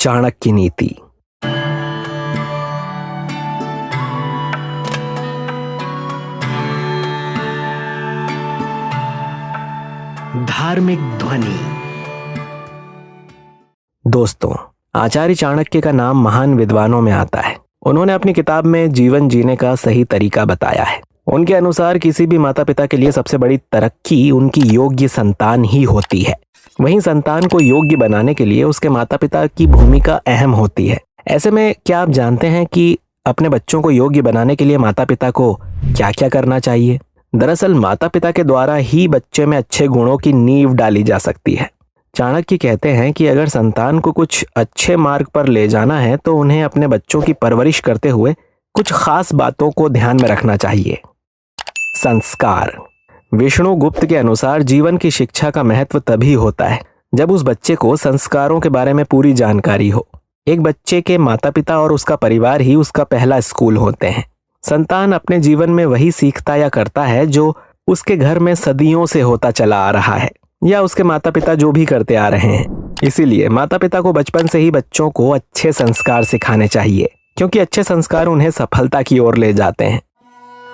चाणक्य नीति। धार्मिक ध्वनि। दोस्तों, आचार्य चाणक्य का नाम महान विद्वानों में आता है। उन्होंने अपनी किताब में जीवन जीने का सही तरीका बताया है। उनके अनुसार किसी भी माता पिता के लिए सबसे बड़ी तरक्की उनकी योग्य संतान ही होती है। वहीं संतान को योग्य बनाने के लिए उसके माता पिता की भूमिका अहम होती है। ऐसे में क्या आप जानते हैं कि अपने बच्चों को योग्य बनाने के लिए माता पिता को क्या क्या करना चाहिए? दरअसल माता पिता के द्वारा ही बच्चे में अच्छे गुणों की नींव डाली जा सकती है। चाणक्य कहते हैं कि अगर संतान को कुछ अच्छे मार्ग पर ले जाना है तो उन्हें अपने बच्चों की परवरिश करते हुए कुछ खास बातों को ध्यान में रखना चाहिए। संस्कार। विष्णु गुप्त के अनुसार जीवन की शिक्षा का महत्व तभी होता है जब उस बच्चे को संस्कारों के बारे में पूरी जानकारी हो। एक बच्चे के माता पिता और उसका परिवार ही उसका पहला स्कूल होते हैं। संतान अपने जीवन में वही सीखता या करता है जो उसके घर में सदियों से होता चला आ रहा है या उसके माता पिता जो भी करते आ रहे हैं। इसीलिए माता पिता को बचपन से ही बच्चों को अच्छे संस्कार सिखाने चाहिए, क्योंकि अच्छे संस्कार उन्हें सफलता की ओर ले जाते हैं।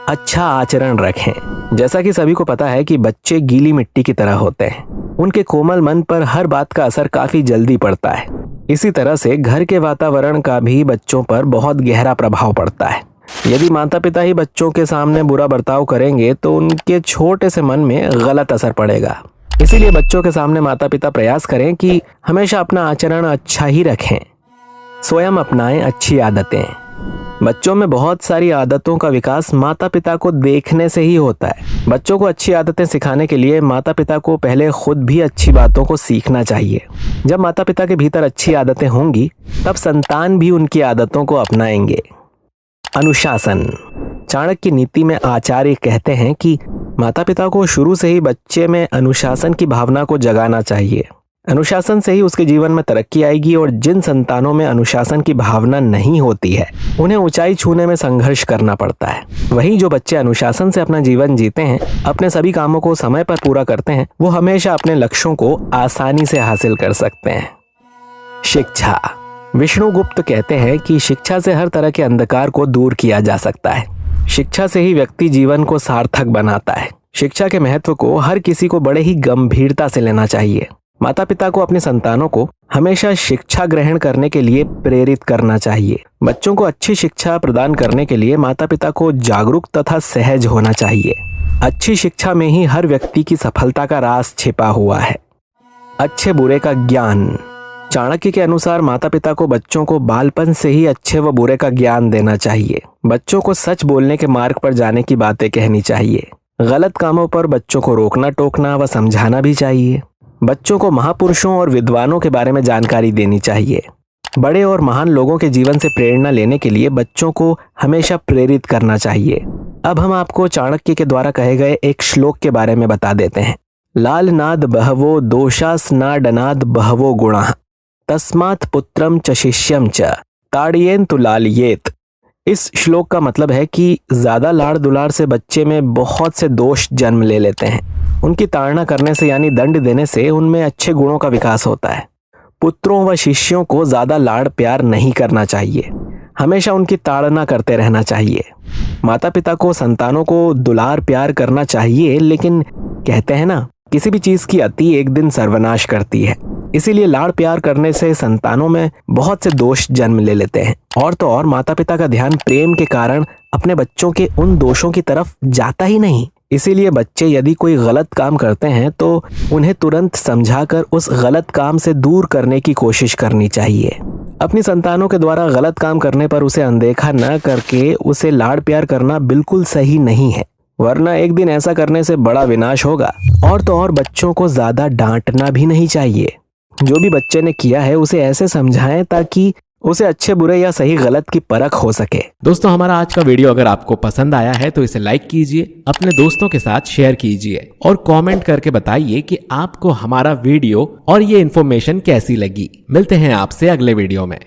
अच्छा आचरण रखें। जैसा कि सभी को पता है कि बच्चे गीली मिट्टी की तरह होते हैं। उनके कोमल मन पर हर बात का असर काफी जल्दी पड़ता है। इसी तरह से घर के वातावरण का भी बच्चों पर बहुत गहरा प्रभाव पड़ता है। यदि माता पिता ही बच्चों के सामने बुरा बर्ताव करेंगे तो उनके छोटे से मन में गलत असर पड़ेगा। इसीलिए बच्चों के सामने माता पिता प्रयास करें कि हमेशा अपना आचरण अच्छा ही रखें। स्वयं अपनाएं अच्छी आदतें। बच्चों में बहुत सारी आदतों का विकास माता पिता को देखने से ही होता है। बच्चों को अच्छी आदतें सिखाने के लिए माता पिता को पहले खुद भी अच्छी बातों को सीखना चाहिए। जब माता पिता के भीतर अच्छी आदतें होंगी तब संतान भी उनकी आदतों को अपनाएंगे। अनुशासन। चाणक्य नीति में आचार्य कहते हैं कि माता पिता को शुरू से ही बच्चे में अनुशासन की भावना को जगाना चाहिए। अनुशासन से ही उसके जीवन में तरक्की आएगी और जिन संतानों में अनुशासन की भावना नहीं होती है उन्हें ऊंचाई छूने में संघर्ष करना पड़ता है। वहीं जो बच्चे अनुशासन से अपना जीवन जीते हैं, अपने सभी कामों को समय पर पूरा करते हैं, वो हमेशा अपने लक्ष्यों को आसानी से हासिल कर सकते हैं। शिक्षा। विष्णु गुप्त कहते हैं कि शिक्षा से हर तरह के अंधकार को दूर किया जा सकता है। शिक्षा से ही व्यक्ति जीवन को सार्थक बनाता है। शिक्षा के महत्व को हर किसी को बड़े ही गंभीरता से लेना चाहिए। माता पिता को अपनी संतानों को हमेशा शिक्षा ग्रहण करने के लिए प्रेरित करना चाहिए। बच्चों को अच्छी शिक्षा प्रदान करने के लिए माता पिता को जागरूक तथा सहज होना चाहिए। अच्छी शिक्षा में ही हर व्यक्ति की सफलता का राज छिपा हुआ है। अच्छे बुरे का ज्ञान। चाणक्य के अनुसार माता पिता को बच्चों को बालपन से ही अच्छे व बुरे का ज्ञान देना चाहिए। बच्चों को सच बोलने के मार्ग पर जाने की बातें कहनी चाहिए। गलत कामों पर बच्चों को रोकना टोकना व समझाना भी चाहिए। बच्चों को महापुरुषों और विद्वानों के बारे में जानकारी देनी चाहिए। बड़े और महान लोगों के जीवन से प्रेरणा लेने के लिए बच्चों को हमेशा प्रेरित करना चाहिए। अब हम आपको चाणक्य के द्वारा कहे गए एक श्लोक के बारे में बता देते हैं। लाल नाद बहवो दोषास नाडनाद बहवो गुणाः तस्मात् पुत्रम च शिष्यम च ताड़येन्तु लालयेत। इस श्लोक का मतलब है कि ज्यादा लाड़ दुलार से बच्चे में बहुत से दोष जन्म ले लेते हैं। उनकी ताड़ना करने से यानी दंड देने से उनमें अच्छे गुणों का विकास होता है। पुत्रों व शिष्यों को ज्यादा लाड़ प्यार नहीं करना चाहिए, हमेशा उनकी ताड़ना करते रहना चाहिए। माता पिता को संतानों को दुलार प्यार करना चाहिए, लेकिन कहते हैं ना, किसी भी चीज की अति एक दिन सर्वनाश करती है। इसीलिए लाड़ प्यार करने से संतानों में बहुत से दोष जन्म ले लेते हैं। और तो और माता पिता का ध्यान प्रेम के कारण अपने बच्चों के उन दोषों की तरफ जाता ही नहीं। इसीलिए बच्चे यदि कोई गलत काम करते हैं तो उन्हें तुरंत समझाकर उस गलत काम से दूर करने की कोशिश करनी चाहिए। अपनी संतानों के द्वारा गलत काम करने पर उसे अनदेखा न करके उसे लाड़ प्यार करना बिल्कुल सही नहीं है, वरना एक दिन ऐसा करने से बड़ा विनाश होगा। और तो और बच्चों को ज्यादा डांटना भी नहीं चाहिए। जो भी बच्चे ने किया है उसे ऐसे समझाएं ताकि उसे अच्छे बुरे या सही गलत की परख हो सके। दोस्तों, हमारा आज का वीडियो अगर आपको पसंद आया है तो इसे लाइक कीजिए, अपने दोस्तों के साथ शेयर कीजिए और कमेंट करके बताइए कि आपको हमारा वीडियो और ये इन्फॉर्मेशन कैसी लगी। मिलते हैं आपसे अगले वीडियो में।